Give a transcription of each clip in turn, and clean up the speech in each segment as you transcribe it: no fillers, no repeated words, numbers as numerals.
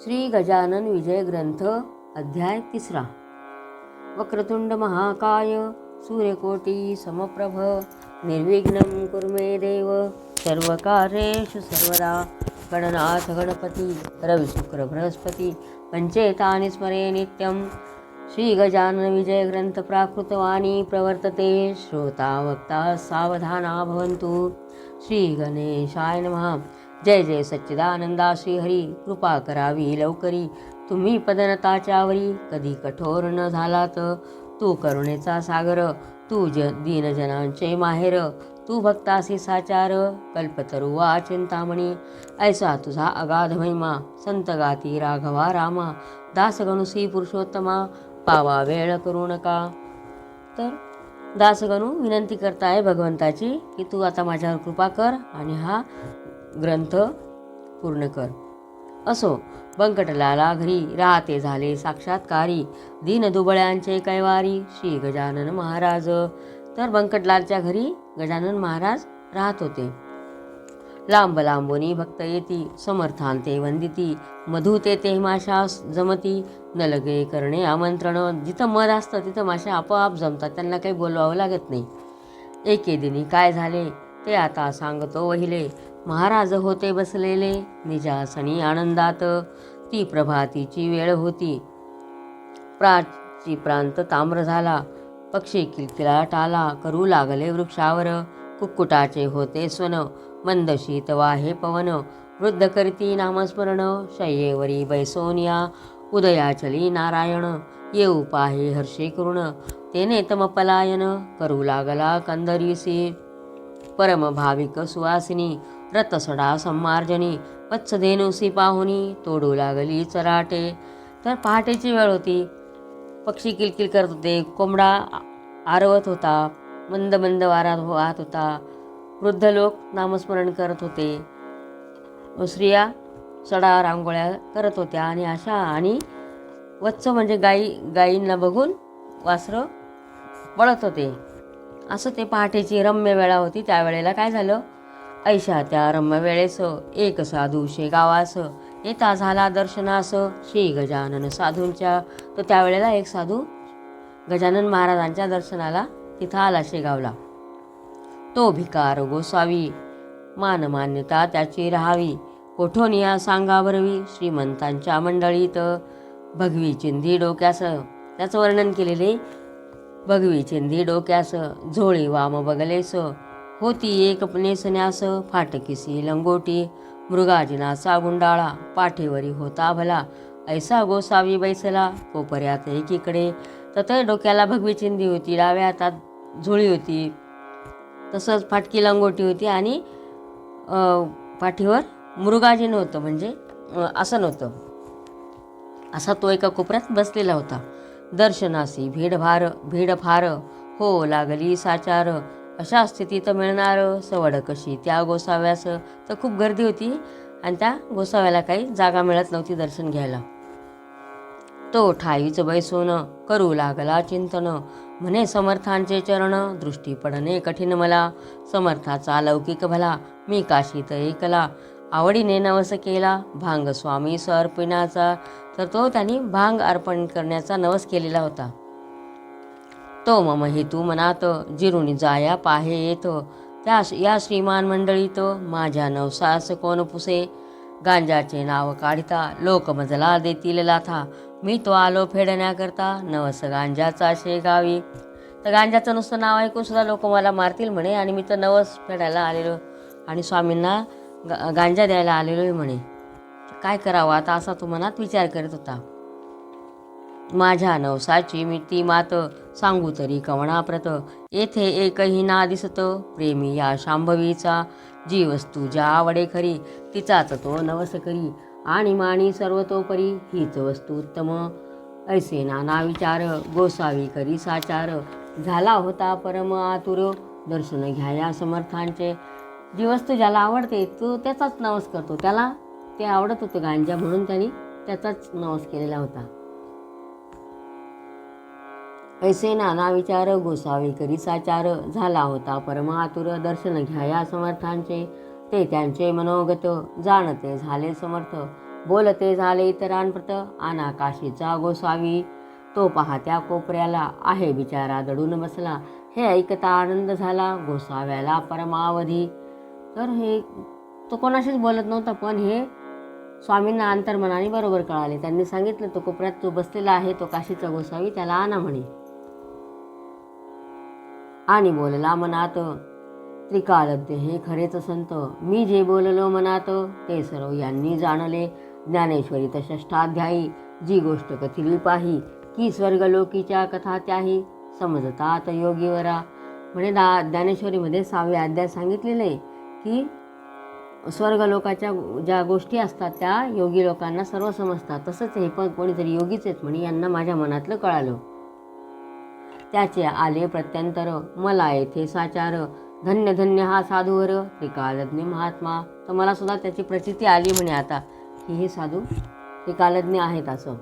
श्री गजानन विजय ग्रंथ अध्याय 3. वक्रतुंड महाकाय सूर्यकोटी समप्रभ निर्विघ्नं कुरु मे देव सर्वकार्येषु सर्वदा. गणनाथ गणपती रविशुक्र बृहस्पती पंचेतानि स्मरे नित्यं. श्री गजानन विजय ग्रंथ प्राकृतवाणी प्रवर्तते. श्रोता वक्ता सावधाना भवन्तु. श्री गणेशाय नमः. जय जय सच्चिदानंदा श्रीहरी. कृपा करावी लवकरी तुम्ही पदनताच्यावरी. कधी कठोर न झालात तू करुणेचा सागर. तू दीनजनांचे माहेर. तू भक्तासी साचार. कल्पतरुवा चिंतामणी ऐसा तुझा अगाध महिमा. संत गाती राघवा रामा. दासगणुसी पुरुषोत्तमा पावा वेळ करू नका. तर दासगणू विनंती करताय भगवंताची की तू आता माझ्यावर कृपा कर आणि हा ग्रंथ पूर्ण कर. असो बंकटलाला घरी राहते झाले साक्षात्कारी. दीनदुबळ्यांचे कैवारी श्री गजानन महाराज. तर बंकटलालच्या घरी गजानन महाराज राहत होते. लांब लांबोनी भक्त येती समर्थांते वंदिती. मधु ते माशा जमती न लगे करणे आमंत्रण. जिथं मध असतं तिथं माशा आपोआप जमतात, त्यांना काही बोलवावं लागत नाही. एके दिनी काय झाले ते आता सांगतो वहिले. महाराज होते बसलेले निजासनी आनंदात. ती प्रभातीची वेळ होती. प्रांत ताम्र झाला. पक्षी किलकिलाट आला करू लागले वृक्षावर. कुक्कुटाचे होते स्वन मंद शीत वाहे पवन. वृद्ध करीती नामस्मरण शय्येवरी बैसोनिया. उदयाचली नारायण येऊ पाहे हर्षे करुण. तेने तम पलायन करू लागला कंदरीसी. परम भाविक सुवासिनी रतसडा संमार्जनी. वत्सधेनुसी पाहुनी तोडू लागली चराटे. तर पहाटेची वेळ होती. पक्षी किलकिल करत होते. कोंबडा आरवत होता. मंद मंद वारा वाहत होता. वृद्ध लोक नामस्मरण करत होते. स्त्रिया सडा रांगोळ्या करत होत्या आणि अशा आणि वत्स म्हणजे गायींना बघून वासरं पळत होते. असं ते पहाटेची रम्य वेळा होती. त्यावेळेला काय झालं, ऐशा त्या रम्य वेळेस एक साधू शेगावास येता झाला दर्शनास श्री गजानन साधूंच्या. तर त्यावेळेला एक साधू गजानन महाराजांच्या दर्शनाला तिथं आला शेगावला. तो भिकार गोसावी मानमान्यता त्याची राहावी. कोठोनिया सांगा भरवी श्रीमंतांच्या मंडळीत. भगवी चिंधी डोक्यास त्याचं वर्णन केलेले. भगवी चिंधी डोक्यास झोळी वाम बगलेस. होती एक नेसण्यास फाटकीसी लंगोटी. मृगाजिनाचा गुंडाळा पाठीवरी होता भला. ऐसा गोसावी बैसला कोपऱ्यात एकीकडे. तर डोक्याला भगवी चिंधी होती, डाव्या हातात झोळी होती, तसंच फाटकी लंगोटी होती आणि पाठीवर मृगाजिन होतं म्हणजे आसन होतं. असा तो एका कोपऱ्यात बसलेला होता. दर्शनासी भीड फार हो लागली साचार. अशा स्थितीत मिळणार सवड कशी त्या गोसाव्यास. तर खूप गर्दी होती आणि त्या गोसाव्याला काही जागा मिळत नव्हती दर्शन घ्यायला. तो ठाईच बैसून करू लागला चिंतन. म्हणे समर्थांचे चरण दृष्टी पडणे कठीण मला. समर्थाचा लौकिक भला मी काशीत ऐकला. आवडीने नवस केला भांग स्वामी अर्पणाचा. तर तो त्यांनी भांग अर्पण करण्याचा नवस केलेला होता. तो मम हेतू मनात जिरुणी जाया पाहे येत. या श्रीमान मंडळीत माझ्या नवसास कोण पुसे. गांजाचे नाव काढिता लोक मजला देतील लाथा. मी तो आलो फेडण्याकरता नवस गांजाचा शेगावी. तर गांजाचं नुसतं नाव ऐकून सुद्धा लोक मला मारतील म्हणे आणि मी तर नवस फेडायला आलेलो आणि स्वामींना गांजा द्यायला आलेलो आहे म्हणे. काय करावं आता असा तो मनात विचार करत होता. माझ्या नवसाची मी ती मात सांगू तरी कवणाप्रत. येथे एकही ना दिसत प्रेमी या शांभवीचा. जी वस्तू ज्या आवडे खरी तिचाच तो नवस करी. आणि माणी सर्वतोपरी हीच वस्तू उत्तम. ऐसे नाना विचार गोसावी करी साचार. झाला होता परम आतुर दर्शन घ्याया समर्थांचे. जी वस्तू ज्याला आवडते तो त्याचाच नवस करतो. त्याला ते आवडत होतं गांजा म्हणून त्यांनी त्याचाच नवस केलेला होता. ऐसे नाना विचार गोसावी करी साचार. झाला होता परम आतुर दर्शन घ्याया समर्थांचे. ते त्यांचे मनोगत जाणते झाले समर्थ. बोलते झाले इतरांप्रत आना काशीचा गोसावी. तो पहा त्या कोपऱ्याला आहे बिचारा दडून बसला. हे ऐकता आनंद झाला गोसाव्याला परमावधी. तर हे तो कोणाशीच बोलत नव्हता, पण हे स्वामींना अंतर्मनाने बरोबर कळाले. त्यांनी सांगितलं तो कोपऱ्यात तो बसलेला आहे तो काशीचा गोसावी, त्याला आणा म्हणे. आणि बोलला मनात त्रिकालज्ञ हे खरेच संत. मी जे बोललो मनात ते सर्व यांनी जाणले. ज्ञानेश्वरी षष्ठाध्यायी जी गोष्ट कथिली पाही की स्वर्गलोकीच्या कथा त्याही समजतात योगीवरा. म्हणे ज्ञानेश्वरीमध्ये 6वे अध्याय सांगितलेले की स्वर्गलोकाच्या ज्या गोष्टी असतात त्या योगी लोकांना सर्व समजतात. तसंच हे पण कोणीतरी योगीच आहेत म्हणे, यांना माझ्या मनातलं कळालं. त्याचे आले प्रत्यंतर मला येथे साचार. धन्य धन्य हा साधूवर त्रिकालज्ञ महात्मा. तर मला सुद्धा त्याची प्रचिती आली म्हणे आता की हे साधू त्रिकालज्ञ आहेत असं.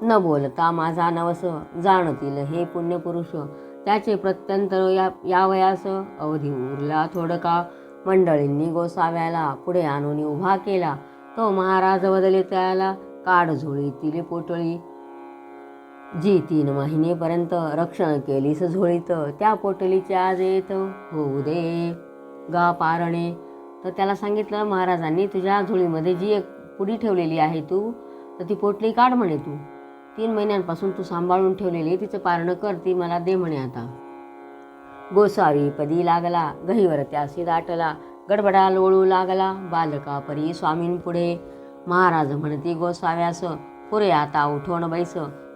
न बोलता माझा नवस जाणतील हे पुण्यपुरुष. त्याचे प्रत्यंतर या वयास अवधी उरला थोडका. मंडळींनी गोसाव्याला पुढे आणून उभा केला. तो महाराज बदले त्याला काढ झोळीतील पोटळी. जी 3 महिनेपर्यंत रक्षण केलीस झोळीत. त्या पोटलीचे आज येत होऊ दे गा पारणे. तर त्याला सांगितलं महाराजांनी तुझ्या झोळीमध्ये जी एक पुडी ठेवलेली आहे तू, तर ती पोटली काढ म्हणे. तू 3 महिन्यांपासून तू सांभाळून ठेवलेली तिचं पारणं कर, ती मला दे म्हणे आता. गोसावी पदी लागला गहीवर त्यासी दाटला. गडबडा लोळू लागला बालका परी स्वामींपुढे. महाराज म्हणती गोसाव्यास पुरे आता उठवण बैस.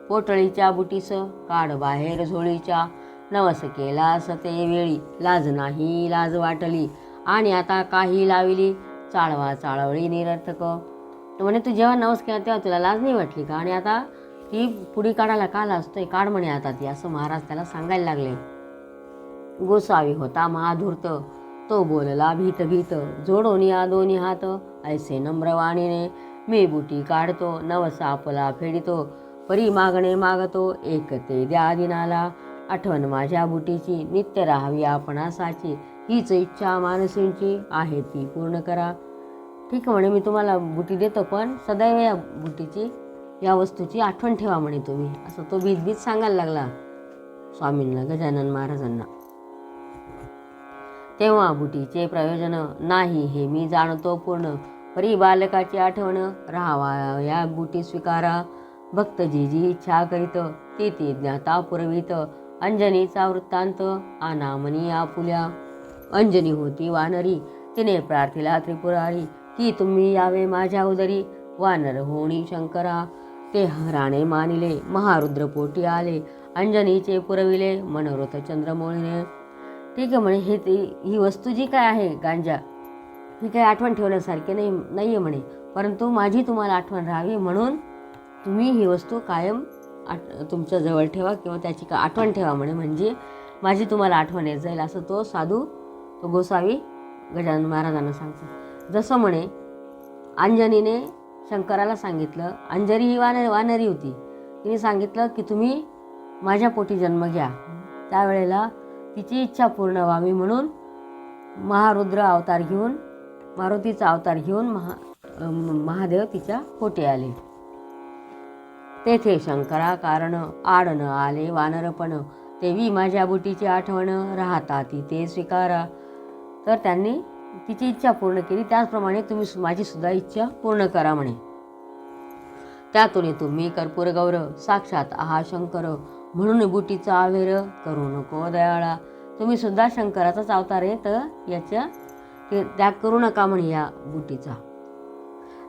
पोटळीच्या बुटीस काढ बाहेर झोळीच्या. नवस केलास ते वेळी लाज नाही लाज वाटली. आणि आता काही लाविली चाळवा चाळवळी निरर्थक. तर म्हणे तू जेव्हा नवस केला तेव्हा तुला लाज नाही वाटली का? आणि आता ती पुडी काढायला का लाजतोय? काढ म्हणे आता ती, असं महाराज त्याला सांगायला लागले. गोसावी होता महाधूर्त तो बोलला भीत भीत. जोडून या दोन्ही हात ऐसे नम्रवाणीने. मी बुटी काढतो नवस आपला फेडितो. परी मागणे मागतो एक ते द्या दिनाला. आठवण माझ्या बुटीची नित्य राहावी आपणासाची. हीच इच्छा मानसींची आहे ती पूर्ण करा. ठीक आहे म्हणे, मी तुम्हाला बुटी देतो, पण सदैव या बुटीची या वस्तूची आठवण ठेवा म्हणे तुम्ही. असं तो भीत सांगायला लागला स्वामींना, गजानन महाराजांना. तेव्हा बुटीचे प्रयोजन नाही हे मी जाणतो पूर्ण. परी बालकाची आठवण राहावा या बुटी स्वीकारा. भक्त जी जी इच्छा करीत ती ती ज्ञाता पुरवित. अंजनीचा वृत्तांत आनामनी आपुल्या. अंजनी होती वानरी तिने प्रार्थिला त्रिपुरारी की तुम्ही यावे माझ्या उदरी. वानर होणी शंकरा ते राणे मानिले. महारुद्र पोटी आले अंजनीचे पुरविले मनोरथ चंद्रमौळीने. ठीक आहे म्हणे, ही वस्तू जी काय आहे गांजा, ही काही आठवण ठेवण्यासारखी नाही आहे म्हणे, परंतु माझी तुम्हाला आठवण राहावी म्हणून तुम्ही ही वस्तू कायम तुमच्या जवळ ठेवा किंवा त्याची आठवण ठेवा म्हणे, म्हणजे माझी तुम्हाला आठवण येत जाईल. असं तो साधू तो गोसावी गजानन महाराजांना सांगतो. जसं म्हणे अंजनीने शंकराला सांगितलं, अंजनी ही वानरी होती, तिने सांगितलं की तुम्ही माझ्या पोटी जन्म घ्या. त्यावेळेला तिची इच्छा पूर्ण व्हावी म्हणून महारुद्र अवतार घेऊन, मारुतीचा अवतार घेऊन महादेव तिच्या पोटी आले. तेथे शंकरा कारण आडन आले वानरपण. तेवी माझ्या बुटीची आठवण राहता ती ते स्वीकारा. तर त्यांनी तिची इच्छा पूर्ण केली, त्याचप्रमाणे तुम्ही माझी सुद्धा इच्छा पूर्ण करा म्हणे. त्यातून तुम्ही कर्पूर गौर साक्षात आहा शंकर. म्हणून बुटीचा आवेर करू नको दयाळा. तुम्ही सुद्धा शंकराचाच अवतार आहे, तर याच्या त्याग करू नका म्हणे या बुटीचा.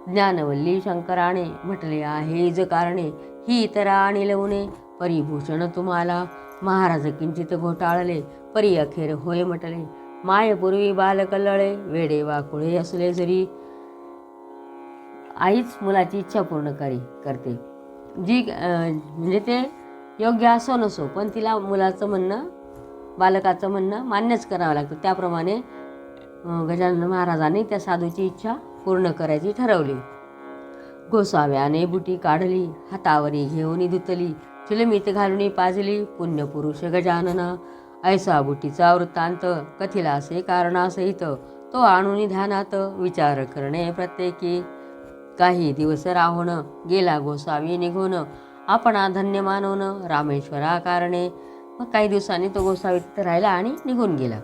ज्ञानवल्ली शंकराने म्हटले आहे ज कारणे. ही इतरा आणि लवणे परिभूषण तुम्हाला. महाराज किंचित घोटाळले परी अखेर होय म्हटले. मायेपूर्वी बाल कल्लळे वेडे वाकुळे असले जरी. आईच मुलाची इच्छा पूर्ण करते, जी म्हणजे ते योग्य असो नसो, पण तिला मुलाचं म्हणणं बालकाचं म्हणणं मान्यच करावं लागतं. त्याप्रमाणे गजानन महाराजांनी त्या साधूची इच्छा पूर्ण करायची ठरवली. गोसाव्याने बुटी काढली हातावरी घेऊन धुतली. चिलमीत घालून पाजली पुण्यपुरुष गजानना. ऐसा बुटीचा वृत्तांत कथिलासे कारणासहित. तो आणून ध्यानात विचार करणे प्रत्येकी. काही दिवस राहून गेला गोसावी निघून, आपणा धन्य मानून रामेश्वरा कारणे. मग काही दिवसांनी तो गोसावी तिथे राहिला आणि निघून गेला.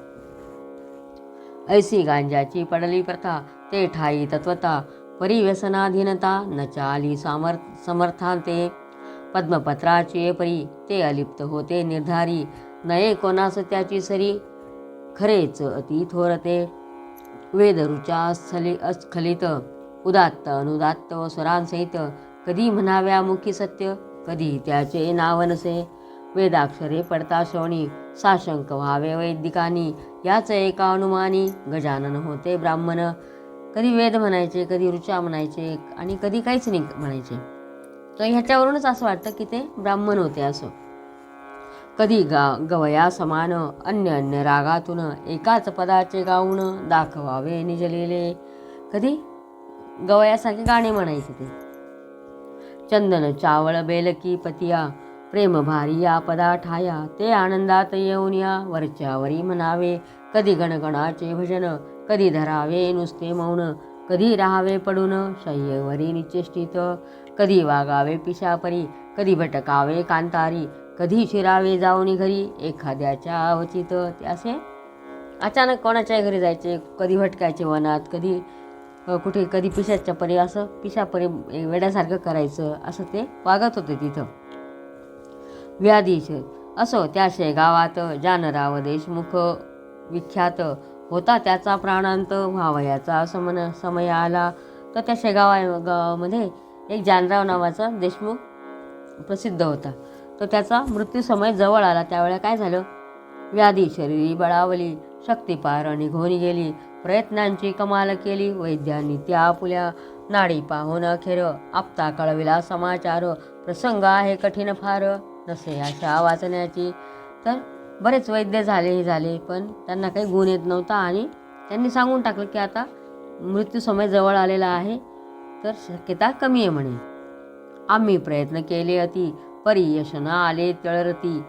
ऐसी गांजाची पडली प्रथा, ते ठाई तत्वता, परिव्यसनाधीनता, न चाली समर्थांते. पद्मपत्राची परी, ते अलिप्त होते निर्धारी, नये कोणास त्याची सरी, खरेच अति थोरते. वेदरुचा अस्खलित, उदात्त अनुदात्त स्वरांसहित, कधी म्हणाव्या मुखी सत्य, कधी त्याचे नाव नसे. वेदाक्षरे पडता श्रवणी, साशंक व्हावे वैदिकानी, याच एका अनुमानी, गजानन होते ब्राह्मण. कधी वेद म्हणायचे, कधी ऋचा म्हणायचे आणि कधी काहीच नाही म्हणायचे. तर ह्याच्यावरूनच असं वाटतं की ते ब्राह्मण होते असं. कधी गवया समान, अन्य अन्य रागातून, एकाच पदाचे गाऊन, दाखवावे निजलेले. कधी गवयासारखे गाणे म्हणायचे ते. चंदन चावळ बेलकी पतिया, प्रेम भारी या पदा ठाया, ते आनंदात येऊन या वरच्यावरी म्हणावे. कधी गणगणाचे भजन, कधी धरावे नुसते मौन, कधी राहावे पडून शय्येवरी निश्चेष्टित, कधी वागावे पिशापरी, कधी भटकावे कांतारी, कधी शिरावे जाऊन घरी एखाद्याच्या अवचित. ते असे अचानक कोणाच्याही घरी जायचे, कधी भटकायचे वनात, कधी कुठे, कधी पिशाच्या परी, असं पिशापरी वेड्यासारखं करायचं, असं ते वागत होते तिथं. व्याधीश असो त्या शेगावात, जानराव देशमुख विख्यात, होता त्याचा प्राणांत, व्हावयाचा समय आला. तर त्या शेगावामध्ये एक जानराव नावाचा देशमुख प्रसिद्ध होता. तर त्याचा मृत्यू समय जवळ आला. त्यावेळेला काय झालं, व्याधी शरीरी बळावली, शक्तिपार निघून गेली, प्रयत्नांची कमाल केली, वैद्यांनी त्या आपुल्या, नाडी पाहून अखेर, आपता कळविला समाचार, प्रसंग आहे कठीण फार, नसे आशा वाचण्याची. तर बरेच वैद्य झाले पण त्यांना काही गुण येत नव्हता आणि त्यांनी सांगून टाकलं की आता मृत्यू समय जवळ आलेला आहे, तर शक्यता कमी आहे म्हणे. आम्ही प्रयत्न केले अति, परी यश न आले तळरती,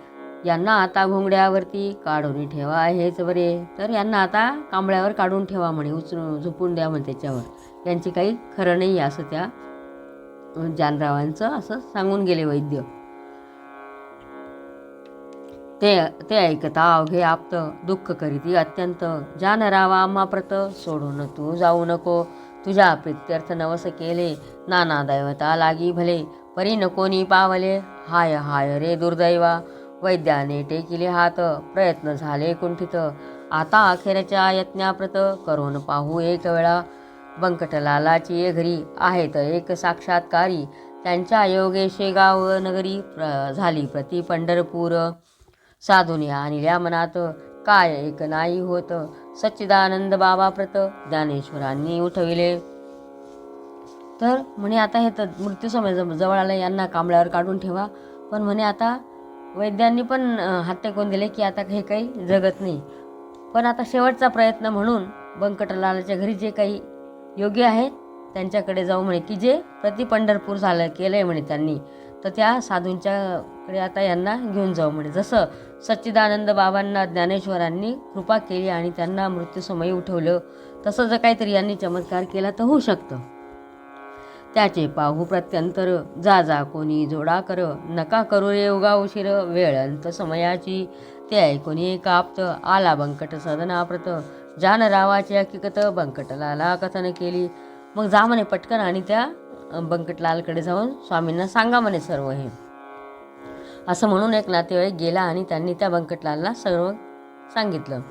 यांना आता घोंगड्यावरती काढून ठेवा हेच बरे. तर यांना आता कांबळ्यावर काढून ठेवा म्हणे, उचलून झोपून द्या म्हणे त्याच्यावर, यांची काही खरं नाही असं त्या जानरावांचं असं सांगून गेले वैद्य. ते ऐकता अवघे आप्त, दुःख करीती अत्यंत, जानरावा आम्हा प्रत, सोडून तू जाऊ नको, तुझ्या प्रित्यर्थ नवस केले, नाना दैवता लागी भले, परी नकोनी पावले, हाय हाय रे दुर्दैवा. वैद्याने टेकिले हात, प्रयत्न झाले कुंठित, आता अखेरच्या यत्नाप्रत, करून पाहू एक वेळा. बंकटलालाची ये घरी, आहेत एक साक्षात्कारी, त्यांच्या योगे शेगाव नगरी, झाली प्रति पंढरपूर. साधुनी आणल्या मनात, काय एक नाही होत, सच्चिदानंद बाबा प्रत, ज्ञानेश्वरांनी उठविले. तर म्हणे आता हे तर मृत्यू समय जवळ आला, यांना कांबळ्यावर काढून ठेवा. पण म्हणे आता वैद्यांनी पण हात टेकून दिले की आता हे काही जगत नाही. पण आता शेवटचा प्रयत्न म्हणून बंकटलालाच्या घरी जे काही योग्य आहेत त्यांच्याकडे जाऊ म्हणे, की जे प्रति पंढरपूर केलं आहे म्हणे त्यांनी, तर त्या साधूंच्याकडे आता यांना घेऊन जाऊ म्हणे. जसं सच्चिदानंद बाबांना ज्ञानेश्वरांनी कृपा केली आणि त्यांना मृत्यूसमयी उठवलं, तसं जर काहीतरी यांनी चमत्कार केला तर होऊ शकतं. त्याचे पाहू प्रत्यंतर, जा जा कोणी जोडा कर, नका करू रे उगा उशीर, वेळंत समयाची. ते ऐकून एक आप्त, आला बंकट सदनाप्रत, जानरावाची हकीकत बंकटलाला कथन केली. मग जा म्हणे पटकन आणि त्या बंकटलालकडे जाऊन स्वामींना सांगा म्हणे सर्व हे. असं म्हणून एक नातेवाईक गेला आणि त्यांनी त्या बंकटलालला सर्व सांगितलं.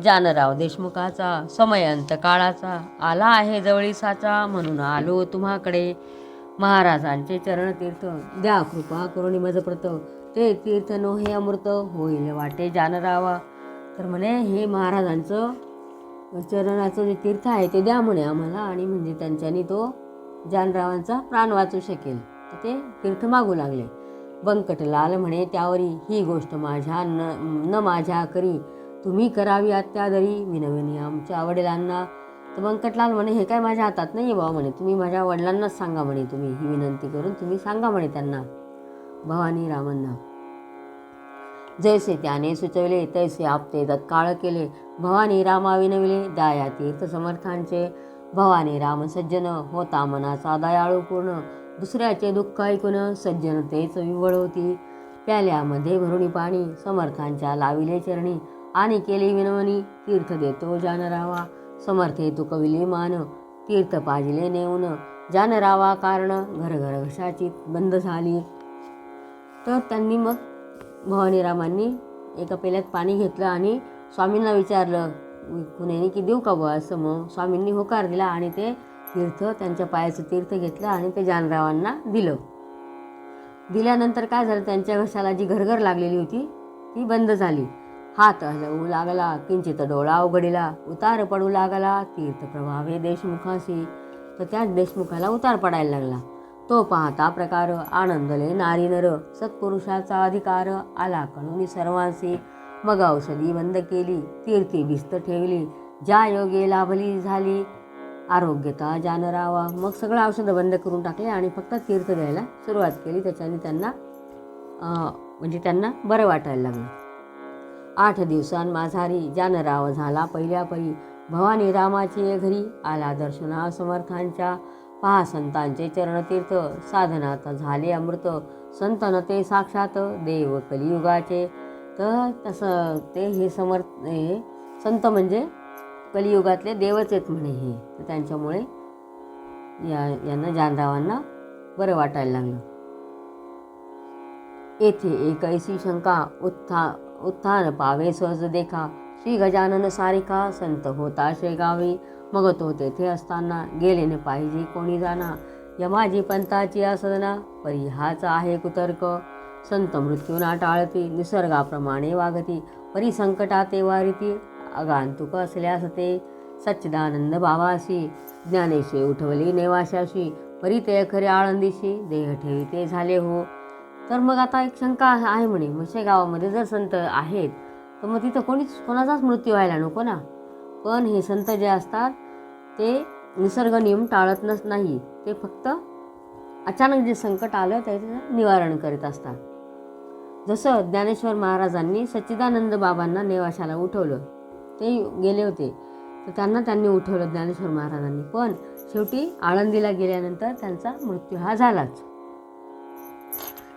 जानराव देशमुखाचा समय अंत काळाचा, आला आहे जवळीसाचा, म्हणून आलो तुम्हाकडे. महाराजांचे चरणतीर्थ, द्या कृपा करुणी मजप्रत, ते तीर्थ नो हे अमृत, होईल वाटे जानरावा. तर म्हणे हे महाराजांचं चरणाचं जे तीर्थ आहे ते द्या म्हणे आम्हाला, आणि म्हणजे त्यांच्यानी तो जानरावांचा प्राण वाचू शकेल. तर ते तीर्थ मागू लागले. बंकटलाल म्हणे त्यावरी, ही गोष्ट माझ्या न माझ्या करी, तुम्ही करावी अत्यादरी, विनविनी आमच्या वडिलांना. तर बंकटलाल म्हणे हे काय माझ्या हातात नाही बाबा म्हणे, तुम्ही माझ्या वडिलांनाच सांगा म्हणे, तुम्ही ही विनंती करून तुम्ही सांगा म्हणे त्यांना, भवानी रामांना. जैसे त्याने सुचवले तैसे आपते तत्काळ केले, भवानी रामा विनविले, दाया तीर्थ समर्थांचे. भवानी राम सज्जन होता मनाचा दयाळू पूर्ण, दुसऱ्याचे दुःख ऐकून सज्जनतेच विवळ होती. प्याल्यामध्ये भरुणी पाणी समर्थांच्या लाविले चरणी, आणि केली विनवणी तीर्थ देतो जानरावा. समर्थे तू कविले मान तीर्थ पाजिले नेऊन, जानरावा कारण घर घर घशाची बंद झाली. तर त्यांनी मग भवानीरामांनी एका पेल्यात पाणी घेतलं आणि स्वामींना विचारलं कुणीने की देऊ का बुवा असं. मग स्वामींनी होकार दिला आणि ते तीर्थ त्यांच्या पायाचं तीर्थ घेतलं आणि ते जानरावांना दिलं. दिल्यानंतर काय झालं, त्यांच्या घशाला जी घरघर लागलेली होती ती बंद झाली. हात हलवू लागला, किंचित डोळा उघडिला, उतार पडू लागला तीर्थ प्रभावे देशमुखाशी. तर त्याच देशमुखाला उतार पडायला लागला. तो पाहता प्रकार आनंदले नारी नर, सत्पुरुषाचा अधिकार आला कळून सर्वांशी. मग औषधी बंद केली, तीर्थी भिस्त ठेवली, ज्या योगे लाभली झाली आरोग्यता जानरावा. मग सगळं औषधं बंद करून टाकले आणि फक्त तीर्थ द्यायला सुरुवात केली. त्याच्याने त्यांना त्यांना बरं वाटायला लागलं. 8 दिवसांमाझारी जानराव झाला पहिल्या परी, भवानी रामाची घरी आला दर्शना समर्थांच्या. पहा संतांचे चरणतीर्थ साधनात झाले अमृत, संतन ते साक्षात देव कलियुगाचे. तर तसं ते हे संत म्हणजे कलियुगातले देवच आहेत म्हणे हे. तर त्यांच्यामुळे यांना जानरावांना बरं वाटायला लागलं. येथे एक ऐसी शंका उत्थान पावे सहज देखा, श्री गजानन सारिका संत होता शेगावी. मग तो तेथे असताना गेले न पाहिजे कोणी जाना, यमाजी पंथाची असदना परी हाच आहे कुतर्क. संत मृत्यूना टाळती निसर्गाप्रमाणे वागती, परी संकटाते वारिती आगंतुक असल्यास ते. सच्चिदानंद भावासी ज्ञानेशी उठवली नेवाशाशी, परी ते खरे आळंदीशी देह ठेविते झाले हो. तर मग आता एक शंका आहे म्हणे, म्हशे गावामध्ये जर संत आहेत तर मग तिथं कोणाचाच मृत्यू व्हायला नको ना. पण हे संत जे असतात ते निसर्ग नियम टाळत नाही, ते फक्त अचानक जे संकट आलं त्याचं निवारण करीत असतात. जसं ज्ञानेश्वर महाराजांनी सच्चिदानंद बाबांना नेवाशाला उठवलं, ते गेले होते तर त्यांनी उठवलं ज्ञानेश्वर महाराजांनी, पण शेवटी आळंदीला गेल्यानंतर त्यांचा मृत्यू हा झालाच.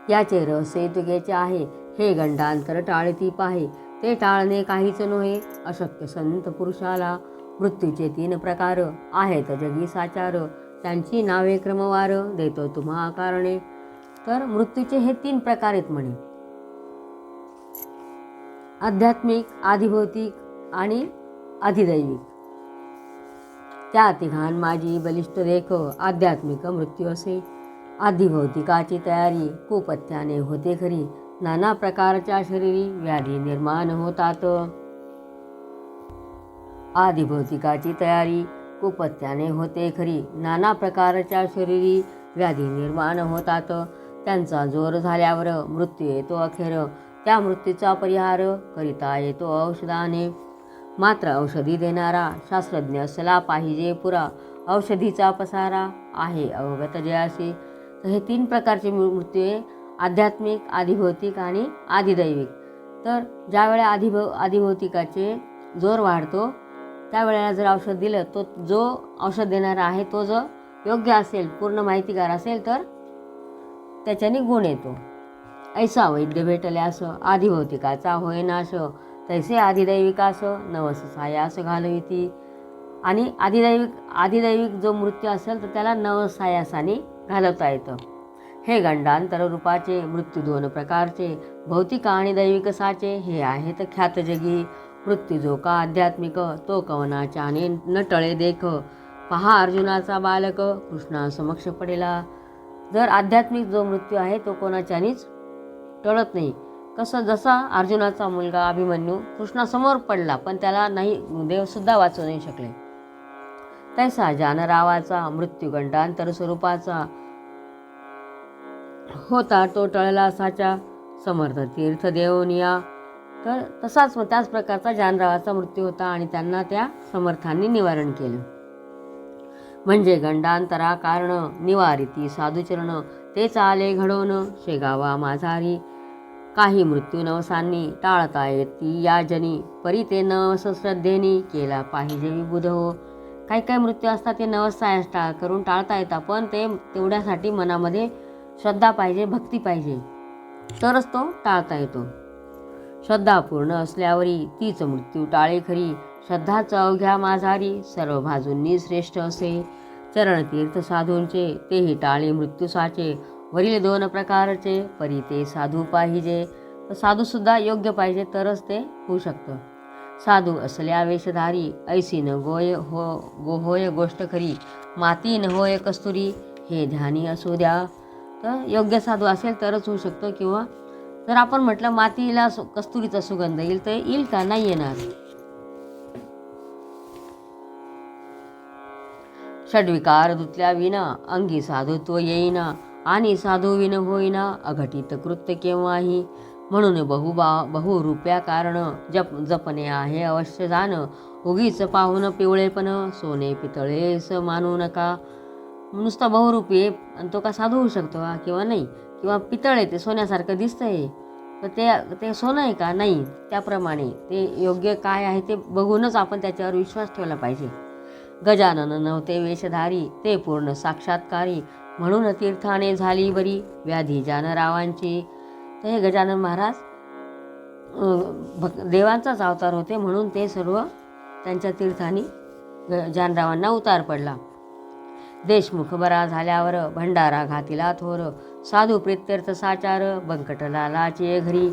याचे रहस्य तुगेचे आहे, हे गंडांतर टाळती पाहे, ते टाळणे काहीच नव्हे अशक्य संत पुरुषाला. मृत्यूचे 3 प्रकार आहेत जगी साचार, त्यांची नावे क्रमवार देतो तुम्हा कारणे. तर मृत्यूचे हे 3 प्रकार आहेत म्हणे, आध्यात्मिक, आधिभौतिक आणि अधिदैविक. त्या तिघां माझी बलिष्ठ देख, आध्यात्मिक मृत्यू असे. आधिभौतिकाची तयारी कुपथ्याने होते खरी, नाना प्रकारच्या शरीरी व्याधी निर्माण होतात. आधिभौतिकाची तयारी कुपथ्याने होते खरी, नाना प्रकारच्या शरीरी व्याधी निर्माण होतात. त्यांचा जोर झाल्यावर मृत्यू येतो अखेर, त्या मृत्यूचा परिहार करिता येतो औषधाने. मात्र औषधी देणारा शास्त्रज्ञ असला पाहिजे पुरा, औषधीचा पसारा आहे अवगत जयाशी. तर हे 3 प्रकारचे मृत्यू आहे, आध्यात्मिक, आधिभौतिक आणि आधिदैविक. तर ज्यावेळेला आधिभौतिकाचे जोर वाढतो त्यावेळेला जर औषध दिलं, तो जो औषध देणारा आहे तो जर योग्य असेल, पूर्ण माहितीगार असेल, तर त्याच्याने गुण येतो. ऐसा वैद्य भेटल्यास आधिभौतिकाचा होय नाश, तैसे आधिदैविकास नवस सायास घालविती. आणि आधिदैविक जो मृत्यू असेल तर त्याला नवसायासाने घालवता येतं. हे गंडांतर रूपाचे मृत्यू 2 प्रकारचे, भौतिक आणि दैविक साचे. हे आहेत ख्यात जगी, मृत्यू जो का आध्यात्मिक, तो कवनाच्याने न टळे देख. पहा अर्जुनाचा बालक कृष्णा समक्ष पडेला. जर आध्यात्मिक जो मृत्यू आहे तो कोणाच्यानेच टळत नाही. जसा अर्जुनाचा मुलगा अभिमन्यू कृष्णासमोर पडला पण त्याला देवसुद्धा वाचवू नाही शकले, तैसा जानरावाचा मृत्यू गंडांतर स्वरूपाचा होता, तो टळला साचा समर्थ तीर्थ देवनिया. तर त्याच प्रकारचा जानरावाचा मृत्यू होता आणि त्यांना त्या समर्थांनी निवारण केलं. म्हणजे गंडांतरा कारण निवारिती साधुचरण, ते चाले घडवून शेगावा माझारी. काही मृत्यू नवसांनी टाळता येती या जनी, परी ते नवस श्रद्धेनी केला पाहिजे विबुध हो. काही काही मृत्यू असतात ते नवसायास करून टाळता येतात, पण ते तेवढ्यासाठी मनामध्ये श्रद्धा पाहिजे, भक्ती पाहिजे, तरच तो टाळता येतो. श्रद्धा पूर्ण असल्यावरी तीच मृत्यू टाळे खरी. श्रद्धाच अवघ्या माझारी सर्व बाजूंनी श्रेष्ठ असे. चरणतीर्थ साधूंचे तेही टाळे मृत्यू साचे. वरील 2 प्रकारचे परी ते साधू पाहिजे. साधू सुद्धा योग्य पाहिजे, तरच ते होऊ शकतं. साधू असल्या वेशधारी ऐसी न होय गोष्ट खरी. माती न होय कस्तुरी हे ध्यानी असू द्या. तर योग्य साधू असेल तरच होऊ शकतो. किंवा जर आपण म्हटलं मातीला कस्तुरीचा सुगंध येईल, तर येईल का? नाही येणार. षड्विकार धुतल्या विना अंगी साधुत्व येईना. आणि साधू विन होईना अघटित कृत्य केव्हाही. म्हणून बहुरूप्या कारण जपणे आहे अवश्य जाण. उगीच पाहून पिवळेपण सोने पितळेस मानू नका. नुसतं बहुरूपी आहे आणि तो का साधू होऊ शकतो का? किंवा नाही. किंवा पितळ आहे, ते सोन्यासारखं दिसतंय, तर ते सोनं आहे का? नाही. त्याप्रमाणे ते योग्य काय आहे ते बघूनच आपण त्याच्यावर विश्वास ठेवला पाहिजे. गजानन नव्हते वेशधारी ते पूर्ण साक्षात्कारी. म्हणून तीर्थाने झाली बरी व्याधी जानरावांची. तर हे गजानन महाराज देवांचाच अवतार होते, म्हणून ते सर्व त्यांच्या तीर्थाने जानरावांना उतार पडला. देशमुख बरा झाल्यावर भंडारा घातिला थोर. साधू प्रित्यर्थ साचार बंकटला लाचे घरी.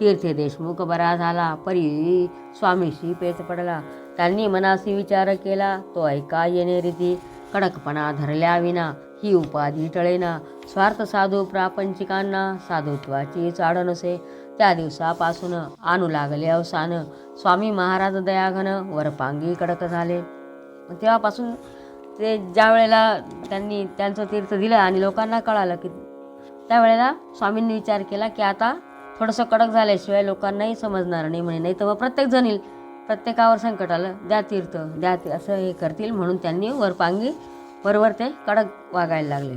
तीर्थे देशमुख बरा झाला परी स्वामीशी पेच पडला. त्यांनी मनासी विचार केला तो ऐका येणे रीती. कडकपणा धरल्या विना ही उपाधी टळेना. स्वार्थ साधू प्रापंचिकांना साधुत्वाची चाड नसे. त्या दिवसापासून आणू लागले अवसान. स्वामी महाराज दयाघन वरपांगी कडक झाले. तेव्हापासून ते ज्या वेळेला त्यांनी त्यांचं तीर्थ दिलं आणि लोकांना कळालं की त्यावेळेला स्वामींनी विचार केला की आता थोडंसं कडक झाल्याशिवाय लोकांनाही समजणार नाही म्हणे. नाही तर मग प्रत्येक जण येईल, प्रत्येकावर संकट आलं द्या तीर्थ द्या असं हे करतील. म्हणून त्यांनी वरपांगी बरोबर ते कडक वागायला लागले.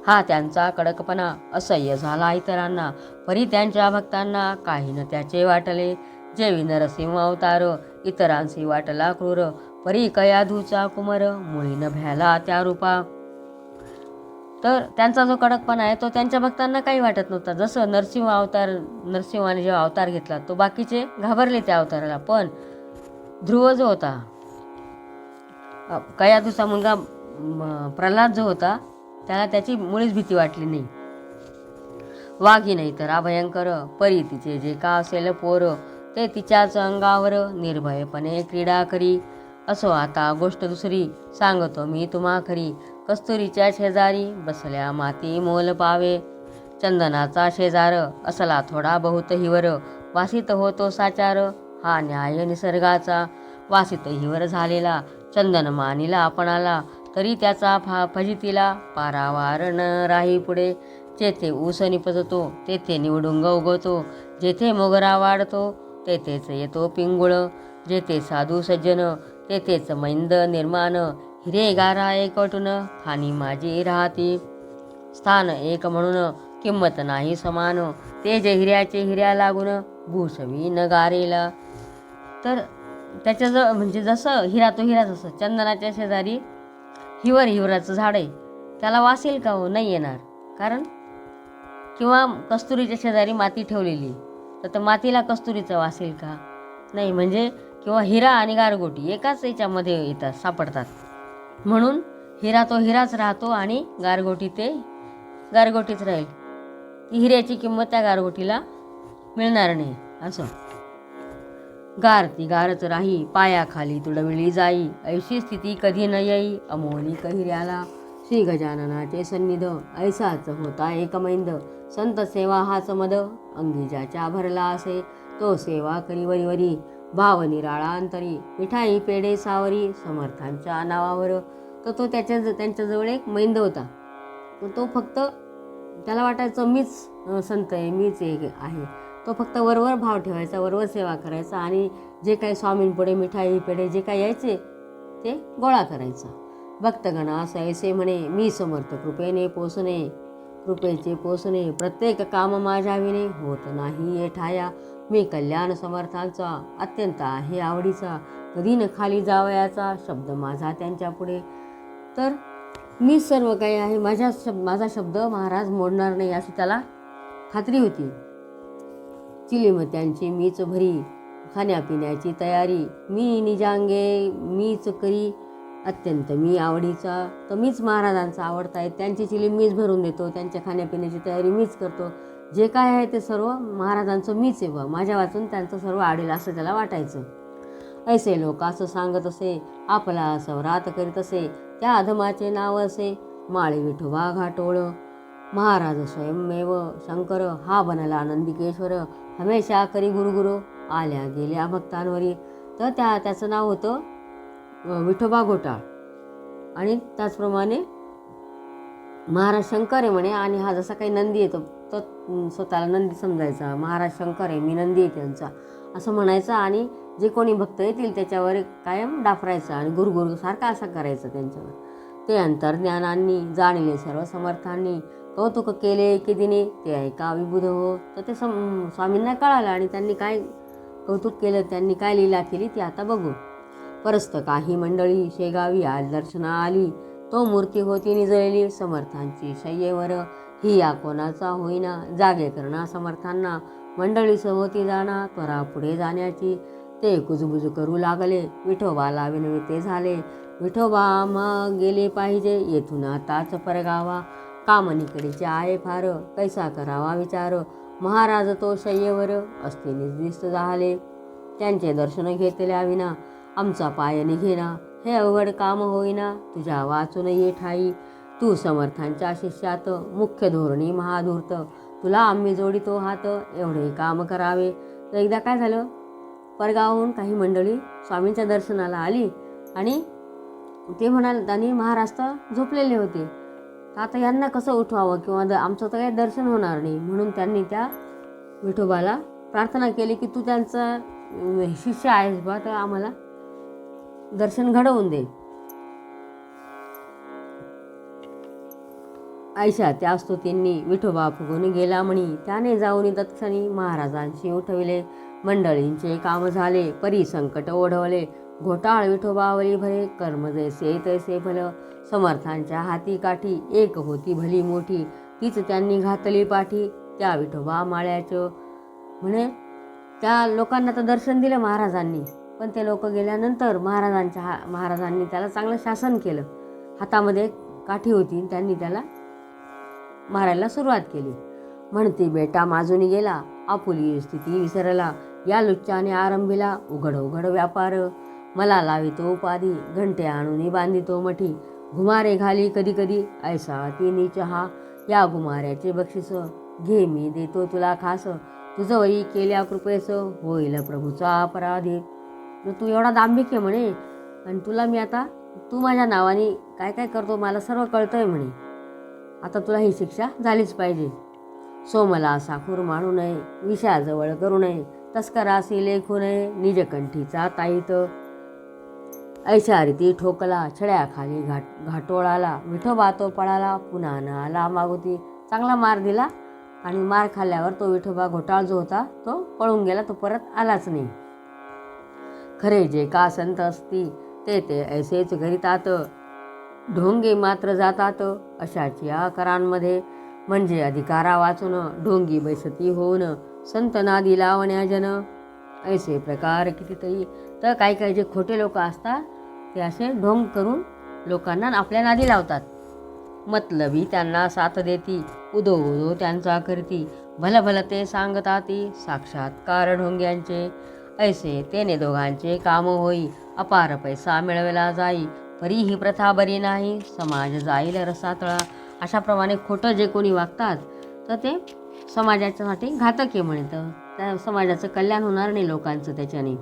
हा त्यांचा कडकपणा असह्य झाला इतरांना. परी त्यांच्या भक्तांना काही न त्याचे वाटले. जेवी नरसिंह अवतार इतरांशी वाटला क्रूर. परी कयाधूचा कुमर मुळी न भ्याला त्या रूपा. तर त्यांचा जो कडकपणा आहे तो त्यांच्या भक्तांना काही वाटत नव्हता. जसं नरसिंहाने जेव्हा अवतार घेतला तो बाकीचे घाबरले त्या अवताराला, पण ध्रुव जो होता, कयाधूचा मुलगा प्रल्हाद जो होता, त्याला त्याची मुळीच भीती वाटली नाही. वाघी नाही तर अभयंकर परी तिचे जे का असेल पोर. ते तिच्याच अंगावर निर्भयपणे क्रीडा करी. असो आता गोष्ट दुसरी सांगतो मी तुम्हा खरी. कस्तुरीच्या शेजारी बसल्या माती मोल पावे. चंदनाचा शेजार असला थोडा बहुत हिवर. वासित होतो साचार हा न्याय निसर्गाचा. वासित हिवर झालेला चंदन मानिला आपणाला. तरी त्याचा फजितीला पारावार न राही पुढे. जेथे ऊस निपजतो तेथे निवडुंग उगवतो. जेथे मोगरा वाढतो तेथेच येतो पिंगुळ. जेथे साधू सज्जन तेथेच मैंद निर्माण. हिरे गारा एकवटून खानी माझी राहती. स्थान एक म्हणून किंमत नाही समान. ते जे हिऱ्याचे हिऱ्या लागून भूषवी न गारेला. तर त्याच्या म्हणजे जसं हिरा तो हिराच असं. चंदनाच्या शेजारी हिवराचं झाड आहे, त्याला वास येईल का? हो, नाही येणार. कारण किंवा कस्तुरीच्या शेजारी माती ठेवलेली, तर मातीला कस्तुरीचा वास येईल का? नाही. म्हणजे किंवा हिरा आणि गारगोटी एकाच याच्यामध्ये येतात, सापडतात. म्हणून हिरा तो हिराच राहतो आणि गारगोटी ते गारगोटीच राहील. ती हिऱ्याची किंमत त्या गारगोटीला मिळणार नाही. असं गार ती गारच राही पायाखाली तुडविली जाई. ऐशी स्थिती कधी न येई अमोलिक हिऱ्याला. श्री गजाननाचे सन्निध ऐसाच होता एकमैंद. संत सेवा हाच मद अंगी ज्याच्या भरला असे. तो सेवा करी वरी भाव निराळा अंतरी. मिठाई पेढे सावरी समर्थांच्या नावावर. तर तो त्यांच्याजवळ एक मैंद होता. तो फक्त त्याला वाटायचं मीच संत आहे, मीच एक आहे. तो फक्त वरवर भाव ठेवायचा, वरवर सेवा करायचा आणि जे काही स्वामींपुढे मिठाई पेढे जे काही यायचे ते गोळा करायचा. भक्तगण ऐसे म्हणे मी समर्थ कृपेने पोसणे. कृपेचे पोसणे प्रत्येक काम माझ्या विने होत नाही ये ठाया. मी कल्याण समर्थांचा अत्यंत आहे आवडीचा. कधी न खाली जावयाचा शब्द माझा त्यांच्या पुढे. तर मी सर्व काही आहे, माझा शब्द महाराज मोडणार नाही अशी त्याला खात्री होती. चिलीम त्यांची मीच भरी, खाण्यापिण्याची तयारी मी निजांगे मीच करी, अत्यंत मी आवडीचा. तर मीच महाराजांचा आवडता आहे, त्यांची चिलीम मीच भरून देतो, त्यांच्या खाण्यापिण्याची तयारी मीच करतो, जे काय आहे ते सर्व महाराजांचं मीच आहे बा, माझ्या वाचून त्यांचं सर्व आडेल असं त्याला वाटायचं. ऐसे लोक असं सांगत असे, आपला असं व्रात करीत असे, त्या अधमाचे नाव असे माळी विठोबा घाटोळ. महाराज स्वयंमेव शंकर, हा बनला नंदिकेश्वर, हमेशा करी गुरुगुरु, आल्या गेल्या भक्तांवरी. तर त्याचं नाव होतं विठोबा घोटाळ. आणि त्याचप्रमाणे महाराज शंकर आहे म्हणे, आणि हा जसा काही नंदी येतो तो स्वतःला नंदी समजायचा, महाराज शंकर आहे मी नंदी आहे त्यांचा असं म्हणायचा, आणि जे कोणी भक्त येतील त्याच्यावर कायम डाफरायचं आणि गुरुगुरु सारखा असा करायचं त्यांच्यावर. ते अंतर्ज्ञानांनी जाणले सर्व समर्थांनी, कौतुक केले एके दिने ते ऐका विबुध हो. तर ते स्वामींना कळालं आणि त्यांनी काय कौतुक केलं, त्यांनी काय लीला केली ती आता बघू. परस्त काही मंडळी शेगावी आज दर्शना आली, तो मूर्ती होती निजळलेली समर्थांची शय्येवर. ही या कोणाचा होईना, जागे करणा समर्थांना, मंडळी सवती जाणा त्वरा पुढे जाण्याची. ते कुजबुज करू लागले, विठोबाला विनविते झाले, विठोबा मग गेले पाहिजे येथून आताच परगावा. कामनिकडीचे आहे फार, कैसा करावा विचार, महाराज तो शय्येवर असते निर्दिष्ट झाले. त्यांचे दर्शन घेतल्या विना आमचा पाय निघेना, हे अवघड काम होईना तुझ्या वाचून ये ठाई. तू समर्थांच्या शिष्यात मुख्य धोरणी महाधूर्त, तुला आम्ही जोडितो हात एवढे काम करावे. तर एकदा काय झालं, परगावहून काही मंडळी स्वामींच्या दर्शनाला आली आणि ते म्हणाले, आणि महाराज तर झोपलेले होते, तर आता यांना कसं उठवावं किंवा आमचं तर काही दर्शन होणार नाही. म्हणून त्यांनी त्या विठोबाला प्रार्थना केली की तू त्यांचा शिष्य आहेस बा, तर आम्हाला दर्शन घडवून दे. आयशा त्या स्तुतींनी विठोबा फुगून गेला म्हणी, त्याने जाऊन तत्क्षणी महाराजांशी उठविले. मंडळींचे काम झाले, परी संकट ओढवले, घोटाळ विठोबावली भरे, कर्म जैसे तैसे भल. समर्थांच्या हाती काठी एक होती भली मोठी, तीच त्यांनी घातली पाठी त्या विठोबा माळ्याचं. म्हणे त्या लोकांना तर दर्शन दिलं महाराजांनी, पण ते लोक गेल्यानंतर महाराजांनी त्याला चांगलं शासन केलं. हातामध्ये काठी होती, त्यांनी त्याला मारायला सुरुवात केली. म्हणती बेटा माजून गेला, आपुली स्थिती विसरला, या लुच्चाने आरंभिला उघड उघड व्यापार. मला लावितो उपाधी, घंटे आणून बांधितो मठी, घुमारे घाली कधी कधी ऐसा ती नीच हा. या घुमाऱ्याचे बक्षीस घे मी देतो तुला खास, तुझं वही केल्या कृपेस होईल प्रभूचा अपराधी. तू एवढा दांभिक आहे म्हणे, आणि तुला मी आता तू माझ्या नावाने काय काय करतो मला सर्व कळतंय म्हणे, आता तुला ही शिक्षा झालीच पाहिजे. सोमला साखूर मानू नये, विषाजवळ करू नये, तस्करासी लेखू नये, निजकंठीचा ताईत. ऐशा रीती ठोकला, छड्याखाली घाटोळाला, विठोबा तो पळाला, पुन्हा न आला मागुती. चांगला मार दिला, आणि मार खाल्ल्यावर तो विठोबा घोटाळ जो होता तो पळून गेला, तो परत आलाच नाही. खरे जे का संत असती ते ऐसेच करीतात, ढोंगे मात्र जातात अशाची आकारांमध्ये. म्हणजे अधिकारा वाचून ढोंगी बैसती होऊन, संत नादी लावण्या जन. ऐसे प्रकार कितीतरी. तर काही काही जे खोटे लोक असतात ते असे ढोंग करून लोकांना आपल्या नादी लावतात. मतलबी त्यांना साथ देती, उदो उदो त्यांचा करती, भल भल ते सांगताती, साक्षात्कार ढोंग्यांचे. ऐसे तेने दोघांचे काम होई, अपार पैसा मिळवला जाई, परी ही प्रथा बरी नाही, समाज जाईल रसातळा. अशाप्रमाणे खोटं जे कोणी वागतात तर ते समाजाच्यासाठी घातक आहे म्हणतं, त्या समाजाचं कल्याण होणार नाही लोकांचं त्याच्याने.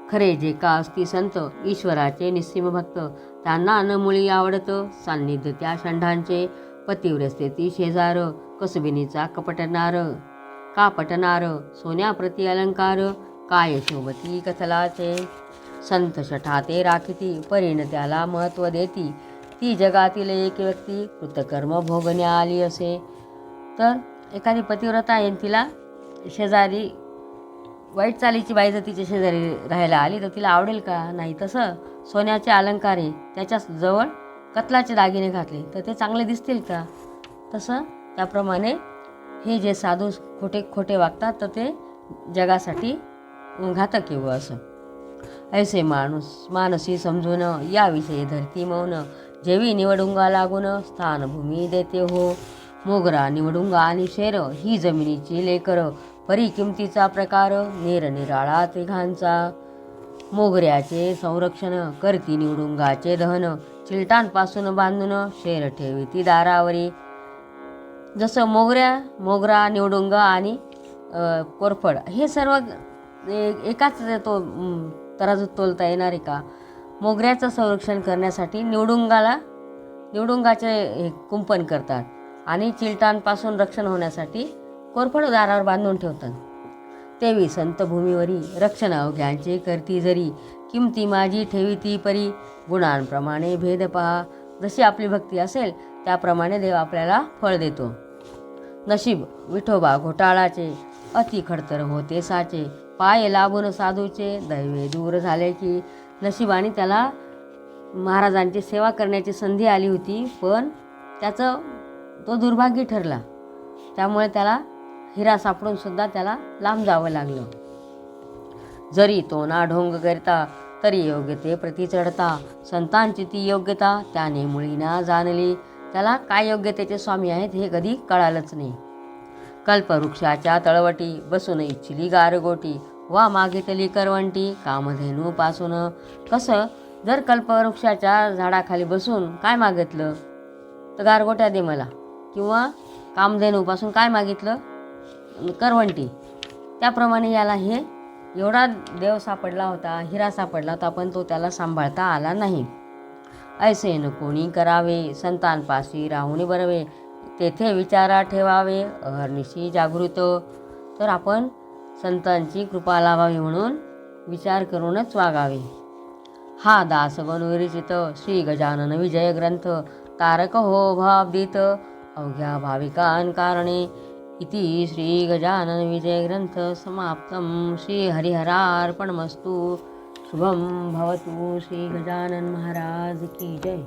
खरे जे का असती संत ईश्वराचे निस्सीम भक्त, त्यांना अनमुळी आवडतं सान्निध्य त्या षंढांचे. पतिव्रते ती शेजार, कसबिनीचा कापटणार, सोन्याप्रती अलंकार, काय शोभती कथलाचे. संत शठा ते राखिती, परीन त्याला महत्त्व देती, ती जगातील एक व्यक्ती कृतकर्म भोगण्या आली असे. तर एखादी पतिव्रता आहे, तिला शेजारी वाईट चालीची बाई जर तिच्या शेजारी राहायला आली तर तिला आवडेल का? नाही. तसं सोन्याचे अलंकार आहे त्याच्या जवळ कत्लाचे दागिने घातले तर ते चांगले दिसतील का? तसं त्याप्रमाणे हे जे साधू खोटे वागतात तर ते जगासाठी घातक येऊ असं. ऐसे मानसी समजून याविषयी धरती मौन, जेवी निवडुंगा लागून स्थानभूमी देते हो. मोगरा निवडुंगा आणि शेर ही जमिनीची लेकर, परी किमतीचा प्रकार निरनिराळा तिघांचा. मोगऱ्याचे संरक्षण करती निवडुंगाचे दहन, चिलटांपासून बांधून शेर ठेवीती दारावरी. जसं मोगरा निवडुंगा आणि कोरफड हे सर्व एकाच तराजूत तोलता येणार आहे का? मोगऱ्याचं संरक्षण करण्यासाठी निवडुंगाचे कुंपण करतात आणि चिलटांपासून रक्षण होण्यासाठी कोरफड दारावर बांधून ठेवतात. तेवी संत भूमीवरी रक्षण अवघ्यांचे करती जरी, किमती माझी ठेवीती परी. गुणांप्रमाणे भेद पहा, जशी आपली भक्ती असेल त्याप्रमाणे देव आपल्याला फळ देतो. नशीब विठोबा घोटाळाचे, अति खडतर होते साचे. पाय लागून साधूचे, दैवे दूर झाले की. नशिबाने त्याला महाराजांची सेवा करण्याची संधी आली होती पण तो दुर्भाग्य ठरला. त्यामुळे त्याला हिरा सापडून सुद्धा त्याला लांब जावं लागलं. जरी तो ना ढोंग करता, तरी योग्यते प्रति चढता. संतांची ती योग्यता त्याने मुळी ना जाणली. त्याला काय योग्यतेचे स्वामी आहेत हे कधी कळालंच नाही. कल्पवृक्षाच्या तळवटी बसून इच्छिली गारगोटी, वा मागितली करवंटी कामधेनू पासून. कसं, जर कल्पवृक्षाच्या झाडाखाली बसून काय मागितलं तर गारगोट्या दे मला, किंवा कामधेनूपासून काय मागितलं, करवंटी. त्याप्रमाणे याला हे एवढा देव सापडला होता, हिरा सापडला होता, पण तो त्याला सांभाळता आला नाही. ऐसे न कोणी करावे, संतांपाशी राहुनी बरवे. तेथे विचारा ठेवावे, अहर्निशी जागृत. तर आपण संतांची कृपा लाभावी म्हणून विचार करूनच वागावे. हा दासगण विरचित श्री गजानन विजय ग्रंथ, तारक हो भावदीत अवघ्या भाविकांकारणे. इति श्री गजानन विजय ग्रंथ समाप्तम. श्री हरिहरार्पणमस्तु. शुभम भवतु. श्री गजानन महाराज की जय.